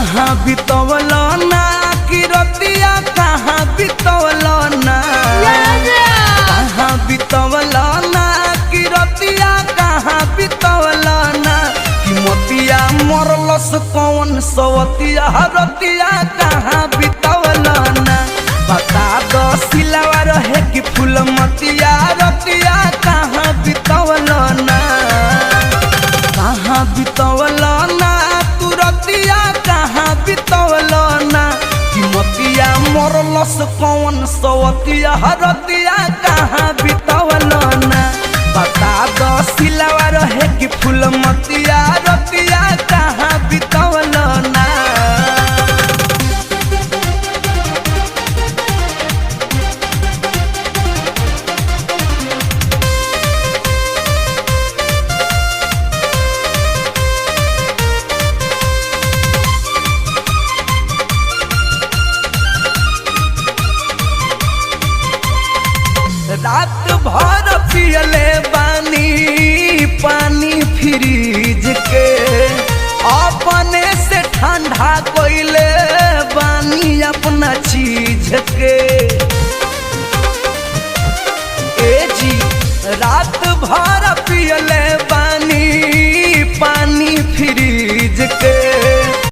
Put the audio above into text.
कहाँ बितवल ना कि रतिया कहाँ बितवल ना कहाँ बितवल ना कि रतिया कहाँ बितवल ना कि मोतिया मरलस कौन सवतिया रतिया कहाँ बितवल ना बता दो सिलावा रहे कि फूल मतिया रतिया कहाँ बितवल ना कहाँ बितवल ना तू रतिया कहाँ बितवल ना कि मोतिया मरलस कौन सवतिया रतिया कहाँ बितवल ना बता दो सिलावा रहे कि फूल मतिया रतिया कहाँ बितवल ना। रात भर पियले बानी पानी फ्रिज के अपने से ठंडा कोइले बानी अपना चीज के ए जी रात भर पियले बानी पानी फ्रिज के